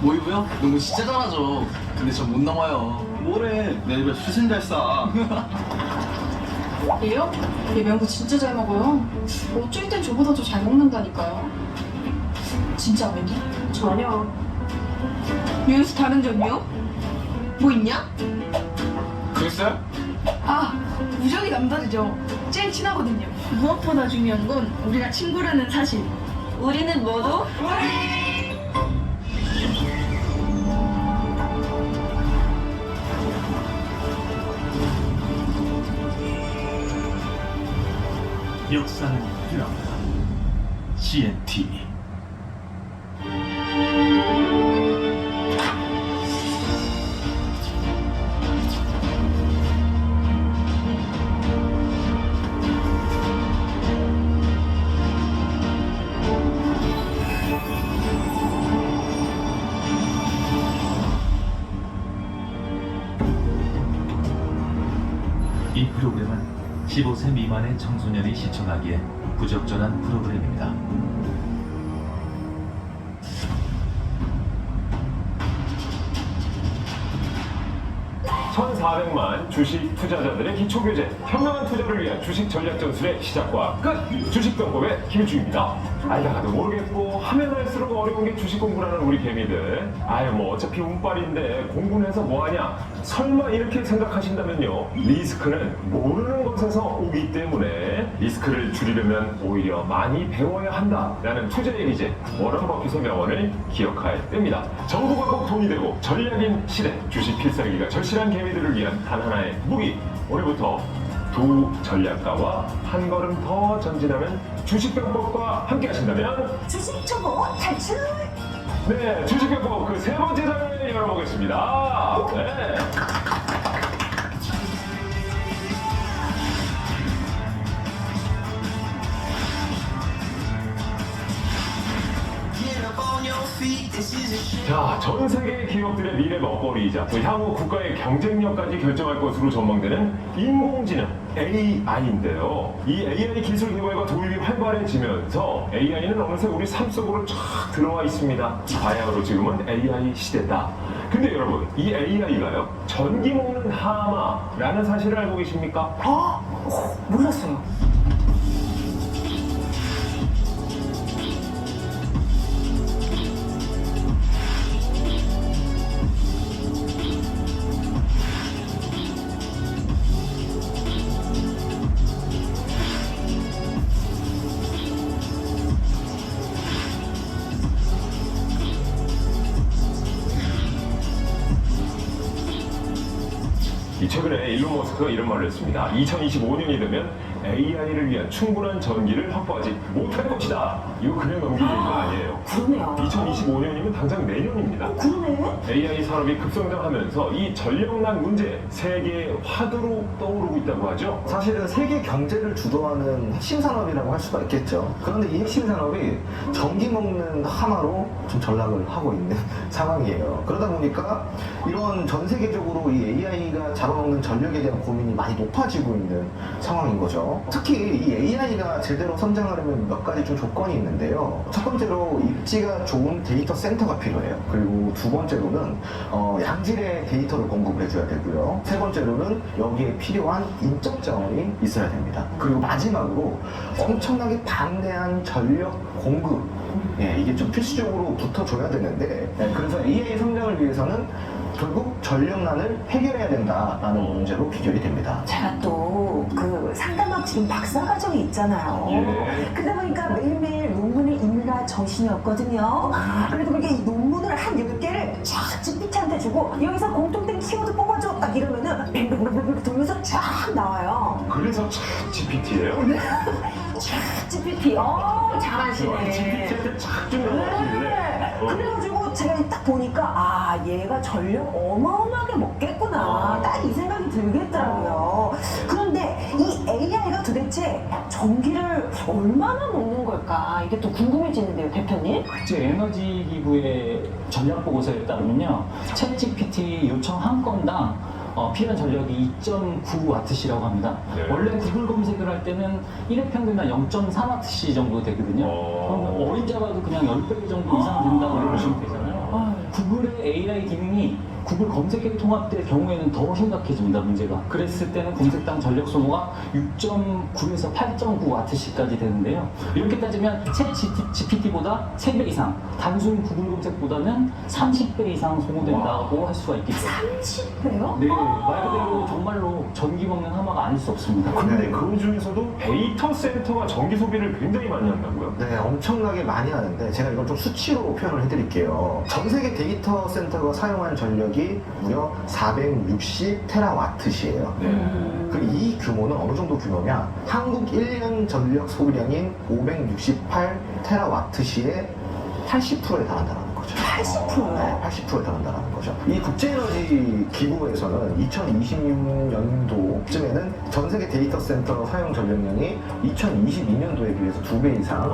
모이고요? 농구 진짜 잘하죠. 근데 전 못 넘어요. 뭐래, 내 입에 수신 잘 싸. 얘요? 얘 면구 진짜 잘 먹어요. 어쩔 땐 저보다 더 잘 먹는다니까요. 진짜 아니냐? 전혀. 유연수 다른 점이요? 뭐 있냐? 그랬어요? 아, 우정이 남다르죠. 제일 친하거든요. 무엇보다 중요한 건 우리가 친구라는 사실. 우리는 모두 역사는 흘러간다. CNT. 이 프로그램은 15세 미만의 청소년이 시청하기에 부적절한 프로그램입니다. (1,400만) 주식 투자자들의 기초교재, 현명한 투자를 위한 주식 전략 전술의 시작과 끝! 주식병법의 김주입니다. 알다가도 모르겠고 하면 할수록 어려운 게 주식 공부라는 우리 개미들. 아유 뭐 어차피 운빨인데 공부는 해서 뭐하냐? 설마 이렇게 생각하신다면요, 리스크는 모르는 것에서 오기 때문에 리스크를 줄이려면 오히려 많이 배워야 한다라는 투자의 기제 워런 버핏의 명언을 기억할 때입니다. 정보가 꼭 돈이 되고 전략인 시대, 주식 필살기가 절실한 개미들을 위한 단 하나의 무기. 오늘부터 두 전략가와 한 걸음 더 전진하는 주식병법과 함께 하신다면 주식 초보 탈출! 네, 주식병법 그 세 번째 장을 열어보겠습니다. 네. 자, 전 세계 기업들의 미래 먹거리이자 또 향후 국가의 경쟁력까지 결정할 것으로 전망되는 인공지능 AI인데요. 이 AI 기술 개발과 도입이 활발해지면서 AI는 어느새 우리 삶 속으로 쫙 들어와 있습니다. 바야흐로 지금은 AI 시대다. 근데 여러분, 이 AI가요, 전기 먹는 하마라는 사실을 알고 계십니까? 몰랐어요. 이 최근에 일론 머스크가 이런 말을 했습니다. 2025년이 되면 AI를 위한 충분한 전기를 확보하지 못할 것이다. 이거 그냥 넘길 얘기가 아니에요. 그러네요. 2025년이면 당장 내년입니다. 그러네. AI 산업이 급성장하면서 이 전력난 문제, 세계의 화두로 떠오르고 있다고 하죠. 사실은 세계 경제를 주도하는 핵심 산업이라고 할 수가 있겠죠. 그런데 이 핵심 산업이 전기 먹는 하마로 좀 전락을 하고 있는 상황이에요. 그러다 보니까 이런 전 세계적으로 이 AI가 잡아먹는 전력에 대한 고민이 많이 높아지고 있는 상황인 거죠. 특히 이 AI가 제대로 성장하려면 몇 가지 좀 조건이 있는데요. 첫 번째로 입지가 좋은 데이터 센터가 필요해요. 그리고 두 번째로는 양질의 데이터를 공급을 해줘야 되고요. 세 번째로는 여기에 필요한 인적 자원이 있어야 됩니다. 그리고 마지막으로 엄청나게 방대한 전력 공급, 이게 좀 필수적으로 붙어줘야 되는데, 그래서 AI 성장을 위해서는 결국 전력난을 해결해야 된다라는 문제로 비결이 됩니다. 제가 또 그 상담학 지금 박사과정이 있잖아요. 예. 그러다 보니까 매일매일 논문을 읽느라 정신이 없거든요. 그래도 그게 이 논문을 한 10개를 쫙 GPT한테 주고 여기서 공통된 키워드 뽑아줘 딱 이러면은 뱅뱅뱅뱅 돌면서 쫙 나와요. 그래서 참 GPT예요. 쫙 GPT. 잘하시네. GPT한테 착좀 나왔길래. 그래가지고 제가 딱 보니까 아 얘가 전력 어마어마하게 먹겠구나 딱 이 생각이 들겠더라고요. 그런데 이 AI가 도대체 전기를 얼마나 먹는 걸까 이게 또 궁금해지는데요, 대표님? 국제에너지기구의 전략 보고서에 따르면요, 챗GPT 요청 한 건당 필요한 전력이 2.9W라고 합니다. 네. 원래 구글 검색을 할 때는 1회 평균 한 0.3W 정도 되거든요. 그럼 어린 자가도 그냥 10배 정도 이상 된다고 보시면 되잖아요. 구글의 AI 기능이 구글 검색에 통합될 경우에는 더 심각해집니다, 문제가. 그랬을 때는 검색당 전력 소모가 6.9에서 8.9W까지 되는데요. 이렇게 따지면 챗 GPT보다 3배 이상, 단순 구글 검색보다는 30배 이상 소모된다고 할 수가 있겠죠. 30배요? 네, 말 그대로 정말로 전기 먹는 하마가 아닐 수 없습니다. 근데 그 중에서도 데이터 센터가 전기 소비를 굉장히 많이 한다고요? 네, 엄청나게 많이 하는데 제가 이걸 좀 수치로 표현을 해드릴게요. 전 세계 데이터 센터가 사용한 전력이 무려 460테라와트시예요. 네. 그리고 이 규모는 어느 정도 규모냐? 한국 1년 전력 소비량인 568테라와트시의 80%에 달한다는 거죠. 80%요? 네, 80%에 달한다는 거죠. 이 국제에너지 기구에서는 2020년도쯤에는 전 세계 데이터 센터 사용 전력량이 2022년도에 비해서 2배 이상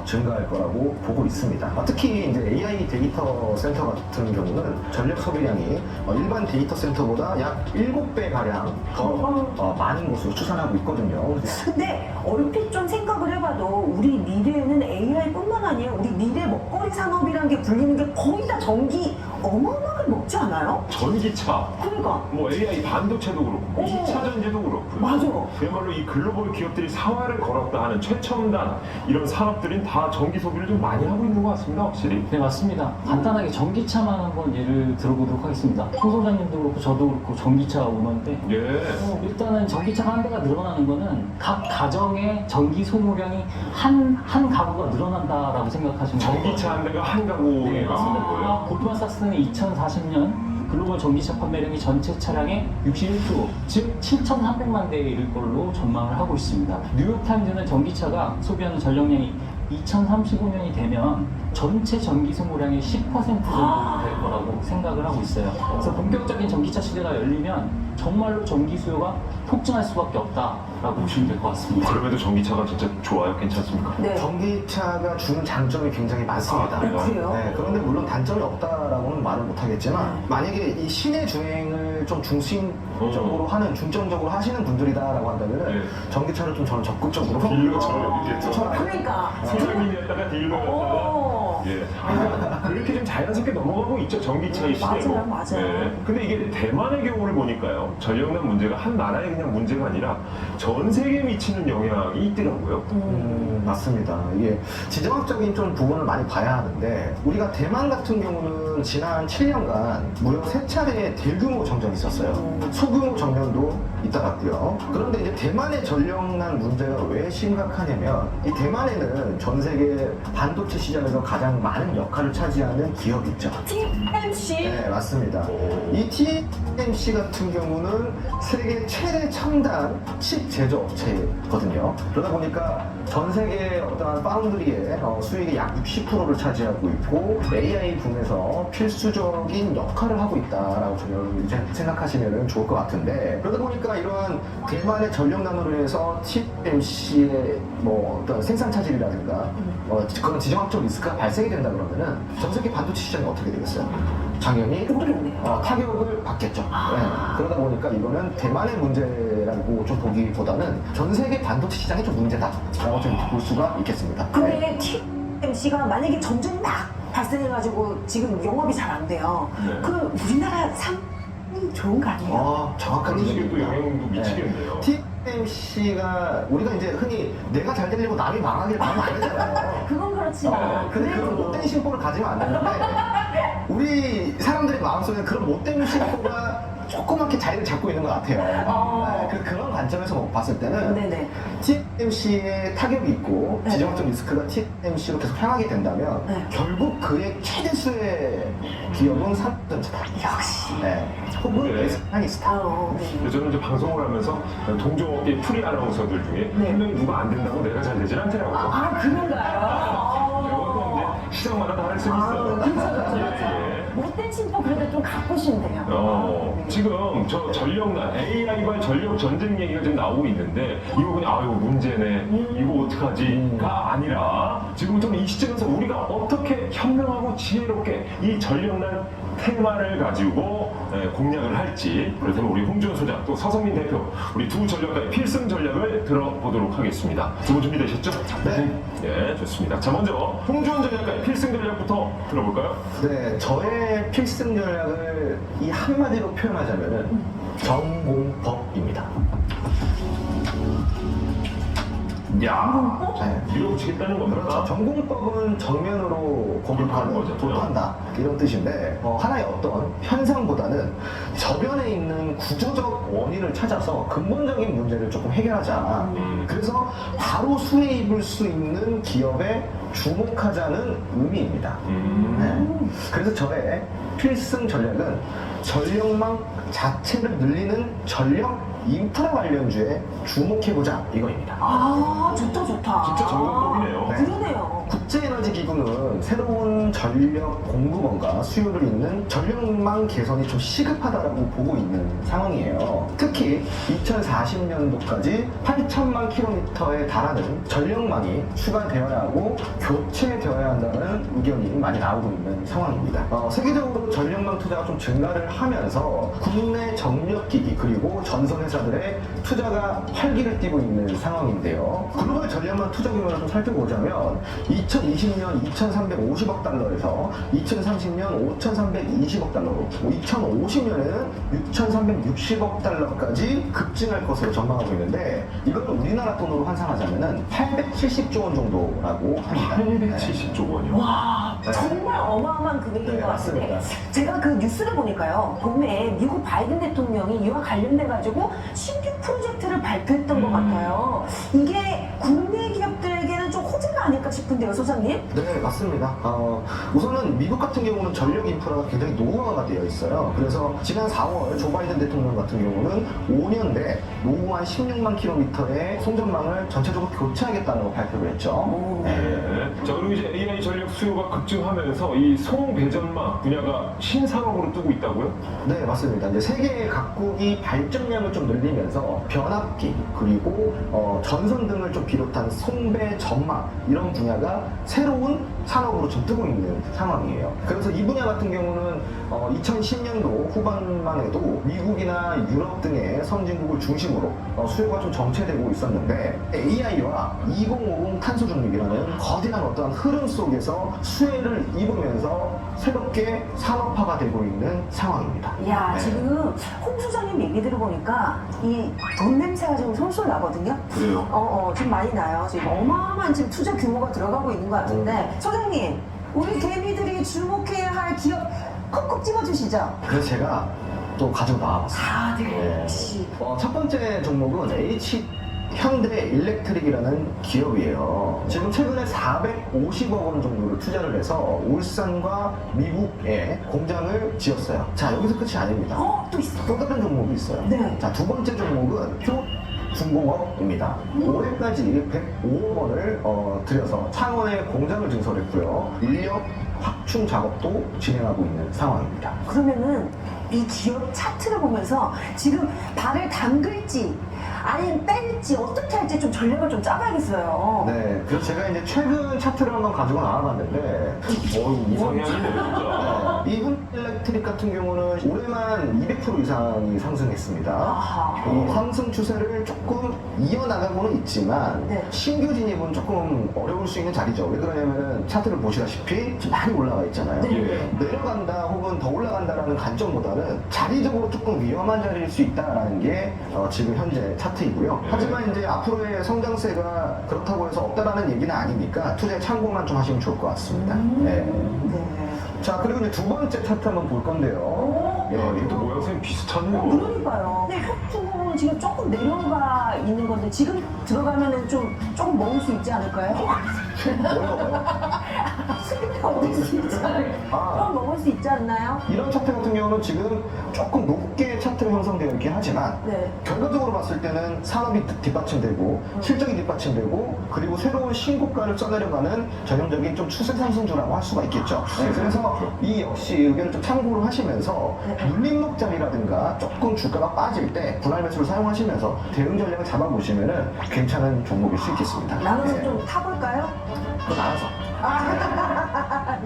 증가할 거라고 보고 있습니다. 특히 이제 AI 데이터 센터 같은 경우는 전력 소비량이 일반 데이터 센터보다 약 7배 가량 더 많은 것으로 추산하고 있거든요. 근데 얼핏 좀 생각을 해봐도 우리 미래에는 AI뿐만 아니라 우리 미래 먹거리 산업이라는 게 불리는 게 거의 다 전기 어마어마하게 먹지 않아요? 전기차, 그러니까 뭐 AI 반도체도 그렇고, 오. 2차 전지도 그렇고요. 맞아. 그야말로 이 글로벌 기업들이 사활을 걸었다 하는 최첨단 이런 산업들은 다 전기 소비를 좀 많이 하고 있는 것 같습니다, 확실히. 네, 맞습니다. 간단하게 전기차만 한번 예를 들어보도록 하겠습니다. 홍 소장님도 그렇고 저도 그렇고 전기차 오너인데 예. 일단은 전기차가 한 대가 늘어나는 거는 각 가정의 전기 소모량이 한 가구가 늘어난다라고 생각하시면 돼요. 전기차 한 대가 한 네, 가구에 맞습니다. 가는 거예요. 고프마사스는 2040년 글로벌 전기차 판매량이 전체 차량의 61%, 즉 7,300만 대에 이를 걸로 전망을 하고 있습니다. 뉴욕타임즈는 전기차가 소비하는 전력량이 2035년이 되면 전체 전기 소모량의 10% 정도 될 거라고 생각을 하고 있어요. 그래서 본격적인 전기차 시대가 열리면 정말로 전기 수요가 폭증할 수밖에 없다라고 보시면 될 것 같습니다. 그럼에도 전기차가 진짜 좋아요? 괜찮습니까? 네. 전기차가 주는 장점이 굉장히 많습니다. 아, 그래요? 그래요? 네, 그런데 물론 단점이 없다라고는 말을 못하겠지만 만약에 이 시내 주행을 좀 중심적으로 하는 중점적으로 하시는 분들이다라고 한다면은 네. 전기차를 좀 저는 적극적으로 딜러처럼 이렇게 그러니까 소장님이었다가 딜러였다가 예. 그렇게 좀 자연스럽게 넘어가고 있죠, 전기차의 시대로. 맞아요, 맞아요. 근데 이게 대만의 경우를 보니까요, 전력난 문제가 한 나라의 그냥 문제가 아니라 전 세계에 미치는 영향이 있더라고요. 맞습니다. 이게 지정학적인 좀 부분을 많이 봐야 하는데 우리가 대만 같은 경우는 지난 7년간 무려 3차례의 대규모 정전이 있었어요. 소규모 정전도 있다갔고요. 그런데 이제 대만의 전력난 문제가 왜 심각하냐면 이 대만에는 전 세계 반도체 시장에서 가장 많은 역할을 차지하는 기업이 있죠. TMC? 네, 맞습니다. 이 TMC 같은 경우는 세계 최대 첨단 칩 제조업체거든요. 그러다 보니까 전 세계 어떠한 파운드리의 수익의 약 60%를 차지하고 있고 AI 붐에서 필수적인 역할을 하고 있다라고 저는 이제 생각하시면 좋을 것 같은데 그러다 보니까 이러한 대만의 전력난으로 인해서 TMC의 뭐 어떤 생산 차질이라든가 그런 지정학적 리스크가 발생이 된다 그러면은 전 세계 반도체 시장이 어떻게 되겠어요? 당연히 모르겠네요. 타격을 받겠죠. 네. 그러다 보니까 이거는 대만의 문제라고 좀 보기보다는 전 세계 반도체 시장이 좀 문제다라고 좀 볼 수가 있겠습니다. 근데 TMC가 만약에 전쟁이 막 발생해가지고 지금 영업이 잘 안 돼요. 네. 그 우리나라 상이 좋은 거 아니에요? 정확한 그런 식의 또 지적입니다. 영향도 미치겠네요. TMC가 우리가 이제 흔히 내가 잘 되려고 남이 망하길 바라면 안 되잖아요. 그건 그렇지만 근데 그런 못된 심보를 가지면 안 되는데 우리 사람들의 마음속에 그런 못된 심보가 조그맣게 자리를 잡고 있는 것 같아요. 그런 관점에서 봤을 때는 네네. TMC에 타격이 있고 네. 지정학적 리스크가 TMC로 계속 향하게 된다면 네. 결국 그의 최대수의 기업은 삼성전자다. 역시. 네. 혹은 네. SK하이닉스다. 네. 저는 이제 방송을 하면서 동종업계 프리 아나운서들 중에 네. 한 명이 누가 안 된다고 내가 잘 되진 않더라고요. 아, 그런가요? 이것도 이제 시장마다 다를 수 있어요. 그렇죠. 예. 못된 심보 그래도 좀 갖고 싶네요. 지금 저 전력난 AI발 전력 전쟁 얘기가 지금 나오고 있는데 이거 그냥 아유 문제네 이거 어떡하지가 아니라 지금부터 이 시점에서 우리가 어떻게 현명하고 지혜롭게 이 전력난 테마를 가지고 공략을 할지 그렇다면 우리 홍준 소장 또 서성민 대표 우리 두 전략가의 필승 전략을 들어보도록 하겠습니다. 두 분 준비되셨죠? 네. 네, 좋습니다. 자 먼저 홍준 전략가의 필승 전략부터 들어볼까요? 네, 저의 저의 필승 전략을 이 한마디로 표현하자면은 전공법입니다. 야, 네. 밀어붙이겠다는 겁니까? 그렇죠. 전공법은 정면으로 돌파하는 거죠. 돌파한다 이런 뜻인데 하나의 어떤 현상보다는 저변에 있는 구조적 원인을 찾아서 근본적인 문제를 조금 해결하자. 그래서 바로 수혜입을 수 있는 기업에 주목하자는 의미입니다. 네. 그래서 저의 필승 전략은 전력망 자체를 늘리는 전력 인프라 관련주에 주목해보자 이거입니다. 아, 좋다, 좋다. 진짜 전공법이네요. 네. 그러네요. 국제에너지기구는 새로운 전력 공급원과 수요를 잇는 전력망 개선이 좀 시급하다라고 보고 있는 상황이에요. 특히 2040년도까지 8천만 킬로미터에 달하는 전력망이 추가되어야 하고 교체되어야 한다는 의견이 많이 나오고 있는 상황입니다. 세계적으로 전력망 투자가 좀 증가를 하면서 국내 정력기기 그리고 전선회사들의 투자가 활기를 띠고 있는 상황인데요. 글로벌 전력망 투자 규모를 좀 살펴보자면 2020년 2,350억 달러에서 2030년 5,320억 달러로 2050년에는 6,360억 달러까지 급증할 것으로 전망하고 있는데 이걸 우리나라 돈으로 환산하자면 870조 원 정도라고 합니다. 870조 원이요? 와, 네. 정말 어마어마한 금액인 네, 것 같은데 맞습니다. 제가 그 뉴스를 보니까요 봄에 미국 바이든 대통령이 이와 관련돼 가지고 신규 프로젝트를 발표했던 것 같아요. 이게 국내 기업들에게는 좀 호재가 아닐까 싶은데요, 소장님? 네, 맞습니다. 우선은 미국 같은 경우는 전력 인프라가 굉장히 노후화가 되어 있어요. 그래서 지난 4월 조 바이든 대통령 같은 경우는 5년 내 노후한 16만 킬로미터의 송전망을 전체적으로 교체하겠다고 발표를 했죠. 네. 네. 자, 그리고 이제 AI 전력 수요가 급증하면서 이 송배전망 분야가 신산업으로 뜨고 있다고요? 네, 맞습니다. 이제 세계 각국이 발전량을 좀 늘리면서 변압기 그리고 전선 등을 좀 비롯한 송배 전망 이런 분야가 새로운 산업으로 좀 뜨고 있는 상황이에요. 그래서 이 분야 같은 경우는 2010년도 후반만 해도 미국이나 유럽 등의 선진국을 중심으로 수요가 좀 정체되고 있었는데 AI와 2050 탄소 중립이라는 거대한 어떤 흐름 속에서 수혜를 입으면서 새롭게 산업화가 되고 있는 상황입니다. 이야, 네. 지금 홍 소장님 얘기 들어보니까 이 돈 냄새가 지금 솔솔 나거든요. 그래요? 좀 많이 나요. 지금 어마어마한 지금 투자 규모가 들어가고 있는 것 같은데 소장님, 우리 개미들이 주목해야 할 기업 콕콕 집어주시죠. 그래서 제가 또 가지고 나와봤어요. 아, 네. 네. 역시. 첫 번째 종목은 현대 일렉트릭이라는 기업이에요. 지금 최근에 450억 원 정도를 투자를 해서 울산과 미국에 공장을 지었어요. 자, 여기서 끝이 아닙니다. 또 있어. 또 다른 종목이 있어요. 네. 자, 두 번째 종목은 중공업입니다. 올해까지 105억 원을 들여서 창원에 공장을 증설했고요. 인력 확충 작업도 진행하고 있는 상황입니다. 그러면은 이 기업 차트를 보면서 지금 발을 담글지 아니면 뺄지 어떻게 할지 좀 전략을 좀 짜봐야겠어요. 네, 그래서 제가 이제 최근 차트를 한번 가지고 나와봤는데, 이상하네요, 진짜. 이 현일렉트릭 같은 경우는 올해만 200% 이상이 상승했습니다. 아하. 이 상승 추세를 조금 이어나가고는 있지만 네. 신규 진입은 조금 어려울 수 있는 자리죠. 왜 그러냐면은 차트를 보시다시피 지금 많이 올라가 있잖아요. 네. 내려간다 혹은 더 올라간다라는 관점보다는 자리적으로 조금 위험한 자리일 수 있다라는 게 지금 현재 차트이고요. 네. 하지만 이제 앞으로의 성장세가 그렇다고 해서 없다라는 얘기는 아니니까 투자에 참고만 좀 하시면 좋을 것 같습니다. 네. 네. 자, 그리고 이제 두 번째 차트 한번 볼 건데요. 야, 이것도 모양새는 비슷하네요. 그러니까요. 근데 협주공은 지금 조금 내려가 있는 건데 지금 들어가면은 좀 조금 먹을 수 있지 않을까요? 어려워요. 수익 먹을 수 있지 않을까요? 그럼 먹을 수 있지 않나요? 이런 차트 같은 경우는 지금 조금 높게 차트가 형성되어 있긴 하지만 네. 결과적으로 봤을 때는 산업이 뒷받침되고 실적이 뒷받침되고 그리고 새로운 신고가를 써내려가는 전형적인 좀 추세 상승주라고 할 수가 있겠죠. 네, 그래서 이 역시 의견을 좀 참고로 하시면서 눌림목 자리라든가 조금 주가가 빠질 때 분할 매수를 사용하시면서 대응 전략을 잡아보시면은 괜찮은 종목일 수 있겠습니다. 나눠서 네. 좀 타볼까요? 또 나눠서.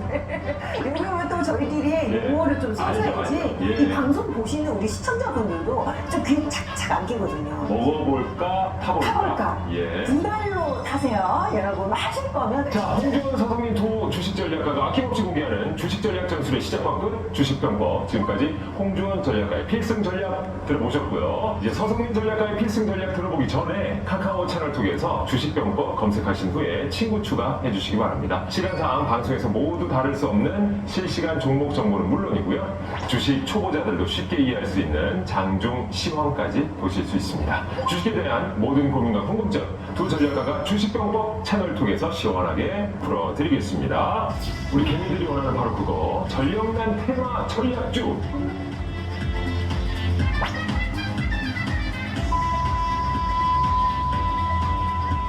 네. 요즘은 또 저희끼리 예. 유머를 좀 써서야지 알죠. 예. 이 방송 보시는 우리 시청자분들도 좀 귀에 착착 안기거든요. 먹어볼까 타볼까. 타볼까? 예. 분발로 타세요. 여러분 하실 거면 자, 홍준원 서성민 두 주식 전략가가 아낌없이 공개하는 주식 전략 전술의 시작과 끝 주식평법. 지금까지 홍준원 전략가의 필승 전략 들어보셨고요. 이제 서성민 전략가의 필승 전략 들어보기 전에 카카오 채널 통해서 주식평법 검색하신 후에 친구 추가해 주시기 바랍니다. 시간상 방송에서 모두 다룰 수 없는 실시간 종목 정보는 물론이고요. 주식 초보자들도 쉽게 이해할 수 있는 장중 시황까지 보실 수 있습니다. 주식에 대한 모든 고민과 궁금증 두 전략가가 주식평법 채널 통해서 시원하게 풀어드리겠습니다. 우리 개미들이 원하는 바로 그거 전력난 테마 전략주.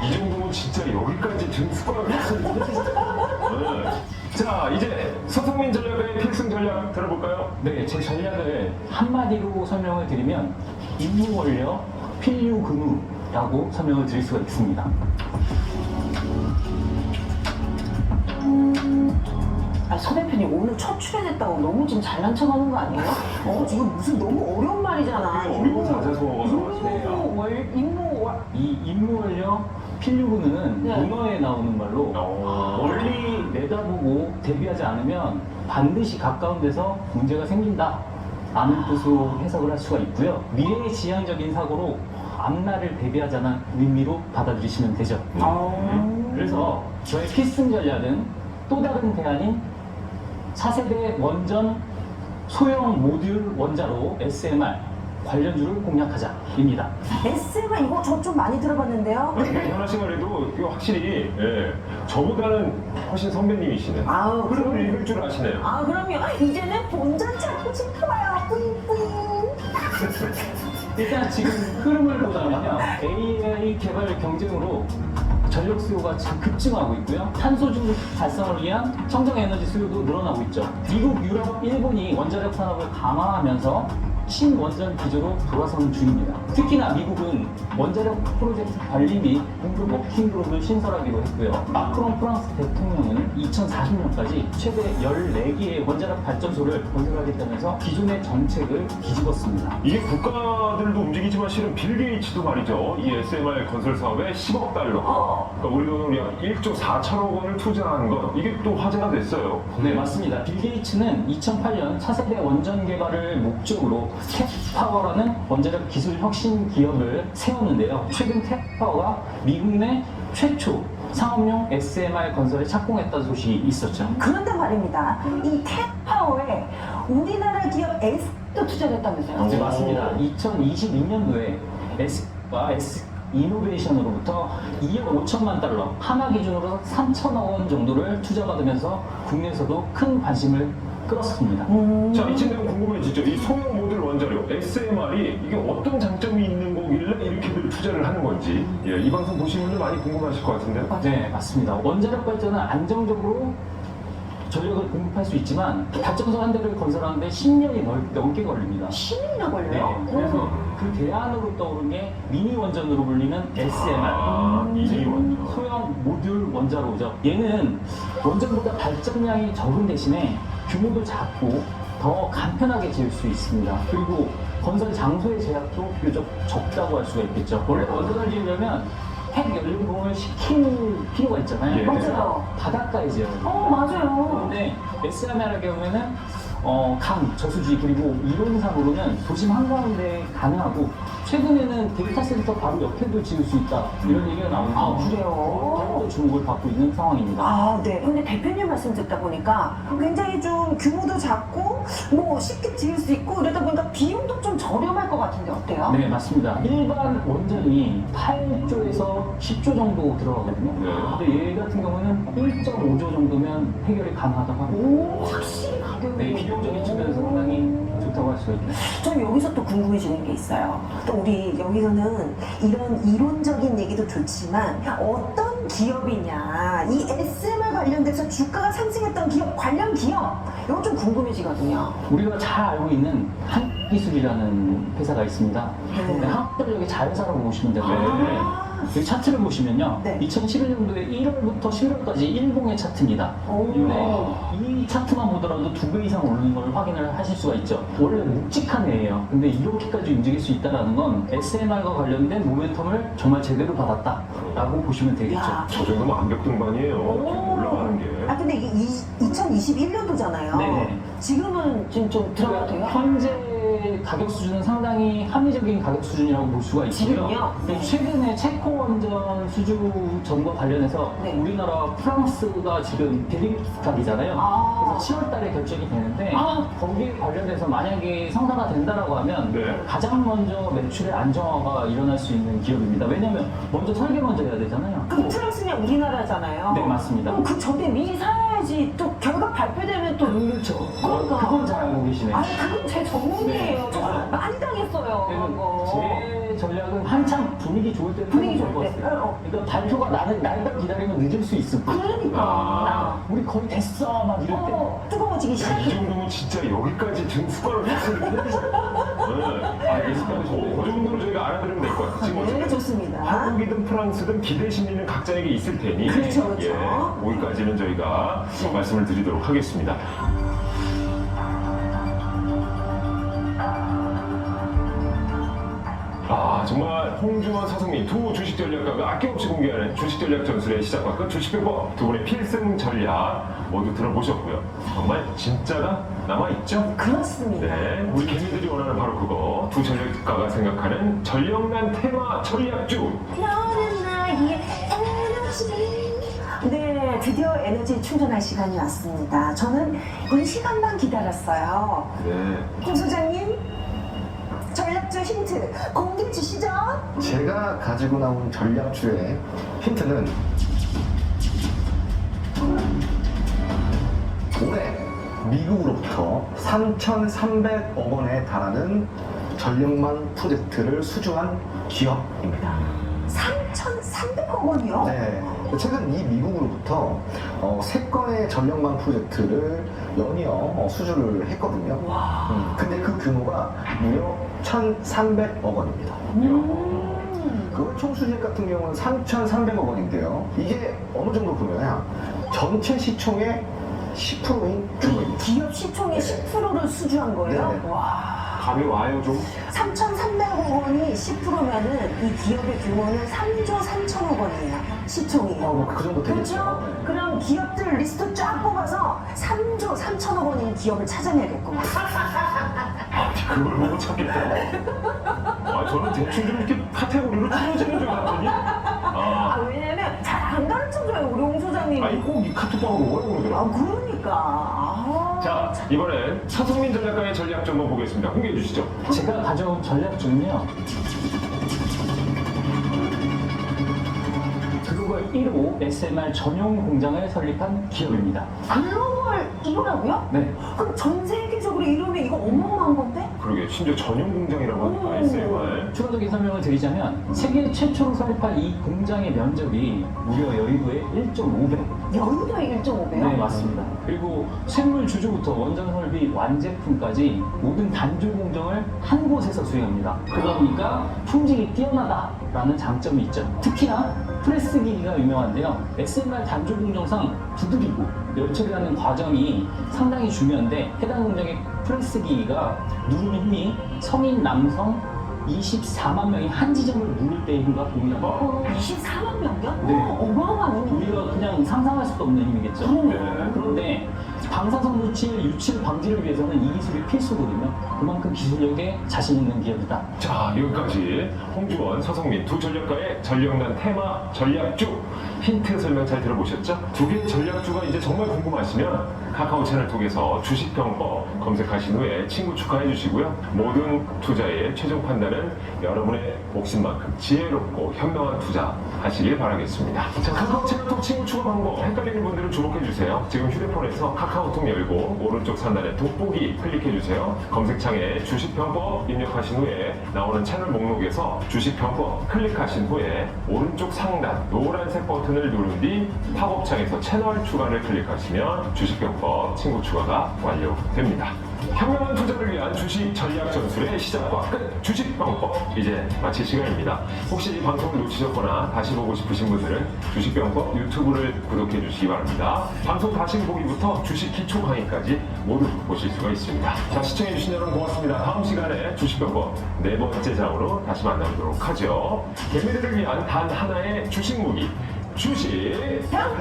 이 정도면 진짜 여기까지 든 습관을 네. 자, 이제 서성민 전략가의 필승 전략 들어볼까요? 네, 제 전략을 한마디로 설명을 드리면 임무원료 필류근우라고 설명을 드릴 수가 있습니다. 아, 서 대표님 오늘 첫 출연했다고 너무 지금 잘난 척하는 거 아니에요? 지금 무슨 너무 어려운 말이잖아. 어려운 사자성어가 나왔네요. 이 임무원료 필류근우는 네. 문어에 나오는 말로 멀리 내다보고 대비하지 않으면 반드시 가까운 데서 문제가 생긴다 라는 뜻으로 해석을 할 수가 있고요. 미래지향적인 사고로 앞날을 대비하자는 의미로 받아들이시면 되죠. 그래서 저의 필승 전략은 또 다른 대안인 차세대 원전 소형 모듈 원자로 SMR 관련주를 공략하자입니다. SMR 이거 저 좀 많이 들어봤는데요. 현아 씨가 그래도 이거 확실히 저보다는 훨씬 선배님이시네. 아우, 흐름을 읽을 줄 아시네요. 아 그럼요. 이제는 본전 찾고 싶어요. 뿌잉뿌잉. 일단 지금 흐름을 보자면요. AI 개발 경쟁으로 전력 수요가 지금 급증하고 있고요. 탄소중 발생을 위한 청정 에너지 수요도 늘어나고 있죠. 미국, 유럽, 일본이 원자력 산업을 강화하면서 신원전 기조로 돌아서는 중입니다. 특히나 미국은 원자력 프로젝트 관리 및 공급 워킹그룹을 신설하기로 했고요. 마크롱 프랑스 대통령은 2040년까지 최대 14개의 원자력 발전소를 건설하겠다면서 기존의 정책을 뒤집었습니다. 이게 국가들도 움직이지만 실은 빌 게이츠도 말이죠. 이 SMR 건설 사업에 10억 달러. 그러니까 우리 돈으로 약 1조 4천억 원을 투자한 것. 이게 또 화제가 됐어요. 네, 맞습니다. 빌 게이츠는 2008년 차세대 원전 개발을 목적으로 캣파워라는 원자력 기술 혁신 기업을 세웠는데요. 최근 캣파워가 미국 내 최초 상업용 SMR 건설에 착공했다는 소식이 있었죠. 그런데 말입니다. 이 캣파워에 우리나라 기업 S도 투자를 했다면서요? 네, 맞습니다. 2022년도에 S와 S 이노베이션으로부터 2억 5천만 달러, 하나 기준으로 3천억 원 정도를 투자받으면서 국내에서도 큰 관심을 끌었습니다. 자, 이쯤 되면 궁금해지죠. 이 소형 모듈 원자력 SMR이 이게 어떤 장점이 있는 거길래 이렇게들 투자를 하는 건지 이 방송 보시는 분들 많이 궁금하실 것 같은데요. 네, 맞습니다. 원자력 발전은 안정적으로 전력을 공급할 수 있지만 발전소 한 대를 건설하는데 10년이 넘게 걸립니다. 10년이나 걸려요? 네, 그래서 그 대안으로 떠오른 게 미니 원전으로 불리는 SMR. 미니 원전. 소형 모듈 원자로죠. 얘는 원전보다 발전량이 적은 대신에 규모도 작고 더 간편하게 지을 수 있습니다. 그리고 건설 장소의 제약도 비교적 적다고 할 수가 있겠죠. 원래 원전을 지으려면 핵 연료봉을 시킬 필요가 있잖아요. 예. 맞아요. 바닷가에 지어요. 맞아요. 그런데 SMR의 경우에는 강, 저수지 그리고 이론상으로는 도심 한가운데 가능하고 최근에는 데이터 센터 바로 옆에도 지을 수 있다 이런 얘기가 나오면서 아, 그래요? 더욱더 주목을 받고 있는 상황입니다. 아, 네. 근데 대표님 말씀 듣다 보니까 굉장히 좀 규모도 작고 뭐 쉽게 지을 수 있고 이러다 보니까 비용도 좀 저렴할 것 같은데 어때요? 네, 맞습니다. 일반 원전이 8조에서 10조 정도 들어가거든요. 근데 얘 같은 경우는 1.5조 정도면 해결이 가능하다고 합니다. 오, 확실히 가격이. 네, 비용적인 측면에서 상당히 좋다고 할 수가 있네요. 전 여기서 또 궁금해지는 게 있어요. 또 우리 여기서는 이런 이론적인 얘기도 좋지만 어떤 기업이냐, 이 SMR 관련돼서 주가가 상승했던 기업, 관련 기업, 이거 좀 궁금해지거든요. 우리가 잘 알고 있는 한국기술이라는 회사가 있습니다. 네. 한국전력의 자회사라고 보시면 되는데 여기 차트를 보시면요. 네. 2011년도에 1월부터 11월까지 일봉의 차트입니다. 오. 근데 이 단기 차트만 보더라도 2배 이상 오르는 걸 확인을 하실 수가 있죠. 원래 묵직한 애예요. 근데 이렇게까지 움직일 수 있다는 건 SMR과 관련된 모멘텀을 정말 제대로 받았다라고 보시면 되겠죠. 야. 저 정도면 암벽 등반이에요. 지금 올라가는 게. 아 근데 이게 2021년도잖아요. 네네. 지금은 좀 들어가도 돼요? 현재 가격 수준은 상당히 합리적인 가격 수준이라고 볼 수가 있고요. 지금요? 그리고 최근에 체코 원전 수주전과 관련해서 네. 우리나라 프랑스가 지금 비립각이잖아요. 아. 그래서 7월 달에 결정이 되는데 아. 거기에 관련해서 만약에 성사가 된다라고 하면 네. 가장 먼저 매출의 안정화가 일어날 수 있는 기업입니다. 왜냐하면 먼저 설계 먼저 해야 되잖아요. 그럼 프랑스면 우리나라잖아요. 네, 맞습니다. 그럼 그 전에 미리 사야지 또 결과 발표되면 또 그렇죠. 그러니까. 그건 잘 알고 계시네요. 아니 그건 제 전문이에요. 네. 저 많이 당했어요. 그거. 제 전략은 한참 분위기 좋을 때 분위기 좋을 좋을 것 때. 같아요. 그러니까 발표가 나는 날만 기다리면 늦을 수 있을 거예요. 그러니까. 우리 거의 됐어 막 이럴 때. 뜨거워지기 이 시작해. 정도면 진짜 여기까지 지금 습관을 했으니까. 네. 알겠습니다. 그 정도로 저희가 알아들으면 될 것 같아요. 지금 네, 어쨌든 좋습니다. 한국이든 프랑스든 기대 심리는 각자에게 있을 테니 그렇죠, 그렇죠. 예, 거기까지는 저희가 네. 말씀을 드리도록 하겠습니다. 아 정말 홍주원, 서성민 두 주식 전략가가 아낌없이 공개하는 주식 전략 전술의 시작과 끝 주식평법 두 분의 필승 전략 모두 들어보셨고요. 정말 진짜가 남아있죠? 그렇습니다. 네, 우리 개미들이 원하는 바로 그거 두 전략가가 생각하는 전력난 테마 전략주. 너는 나의 에너지. 네, 드디어 에너지 충전할 시간이 왔습니다. 저는 이 시간만 기다렸어요. 네. 홍 소장님, 전략주 힌트 공개 주시죠. 제가 가지고 나온 전략주의 힌트는 올해 미국으로부터 3,300억 원에 달하는 전력망 프로젝트를 수주한 기업입니다. 3,300억 원이요? 네. 최근 이 미국으로부터 3건의 전력망 프로젝트를 연이어 수주를 했거든요. 와. 근데 그 규모가 무려 1,300억 원입니다. 그 총수익 같은 경우는 3,300억 원인데요. 이게 어느 정도 보면요. 전체 시총의 10%인 규모입니다. 기업 시총의 10%를 수주한 거예요? 네네. 와. 감이 와요 좀? 3,300억 원이 10%면은 이 기업의 규모는 3조 3천억 원이에요. 시총이. 그 정도 되겠죠. 그렇죠? 네. 그럼 기업들 리스트 쫙 뽑아서 3조 3천억 원인 기업을 찾아내야겠구만. 그걸 보고 찾겠다고. 아 저는 대충 좀 이렇게 카테고리로 틀어지는 줄 알았더니 아, 왜냐면 잘 안 가르쳐줘요, 우리 홍 소장님이. 아니 꼭 이 카톡방으로 오라고 아, 그러더라고요. 그러니까. 아. 자 이번엔 서성민 전략가의 전략 좀 한번 보겠습니다. 공개해 주시죠. 제가 가져온 전략주는요. 글로벌 1호 SMR 전용 공장을 설립한 기업입니다. 글로벌 1호라고요? 네. 그럼 전 세계적으로 이러면 이거 어마어마한 건데? 그러게 심지어 전용 공장이라고 하니까 SMR. 추가적인 설명을 드리자면 세계 최초로 설립한 이 공장의 면적이 무려 여의도의 1.5배. 여의도에 1.5배요? 네, 맞습니다. 그리고 샘물 주주부터 원전 설비 완제품까지 모든 단조 공정을 한 곳에서 수행합니다. 그러다 보니까 품질이 뛰어나다라는 장점이 있죠. 특히나 프레스 기기가 유명한데요. SMR 단조 공정상 두드리고 열처리하는 과정이 상당히 중요한데 해당 공정의 프레스 기기가 누르는 힘이 성인 남성 24만 명이 한 지점을 누를 때의 힘과 동일합니다. 24만 명이요? 네. 어마어마한 힘. 우리가 그냥 상상할 수도 없는 힘이겠죠. 네. 그런데 방사성 물질 유출 방지를 위해서는 이 기술이 필수거든요. 그만큼 기술력에 자신 있는 기업이다. 자 여기까지 홍주원, 서성민 두 전략가의 전력난 테마 전략주 힌트 설명 잘 들어보셨죠? 두 개의 전략주가 이제 정말 궁금하시면 카카오 채널 통해서 주식평법 검색하신 후에 친구 추가해 주시고요. 모든 투자의 최종 판단은 여러분의 몫인만큼 지혜롭고 현명한 투자 하시길 바라겠습니다. 자 카카오 채널 통 친구 추가 방법 헷갈리는 분들은 주목해 주세요. 지금 휴대폰에서 카카오톡 열고 오른쪽 상단에 돋보기 클릭해 주세요. 검색창에 주식평법 입력하신 후에 나오는 채널 목록에서 주식평법 클릭하신 후에 오른쪽 상단 노란색 버튼 버튼을 누른 뒤 팝업창에서 채널 추가를 클릭하시면 주식병법 친구 추가가 완료됩니다. 현명한 투자를 위한 주식 전략 전술의 시작과 끝 주식병법 이제 마칠 시간입니다. 혹시 이 방송을 놓치셨거나 다시 보고 싶으신 분들은 주식병법 유튜브를 구독해 주시기 바랍니다. 방송 다시 보기부터 주식 기초 강의까지 모두 보실 수가 있습니다. 자, 시청해 주신 여러분 고맙습니다. 다음 시간에 주식병법 네 번째 장으로 다시 만나보도록 하죠. 개미들을 위한 단 하나의 주식 무기 주식병법.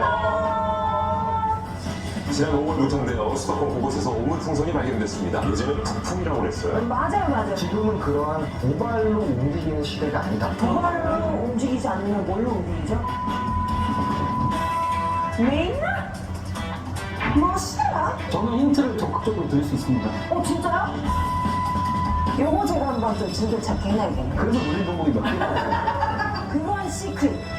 지난 5월 노정되어 수도권 곳곳에서 오물풍선이 발견됐습니다. 예전에 북풍이라고 그랬어요. 맞아요. 지금은 그러한 도발로 움직이는 시대가 아니다. 도발로 움직이지 않으면 뭘로 움직이죠? 메인나? 멋있다. 저는 힌트를 적극적으로 드릴 수 있습니다. 진짜요? 요거 제가 한번 좀 즐겨찾기 해놔야겠네. 그래서 우리 종목이 몇 개나 있어요? 그건 시크릿.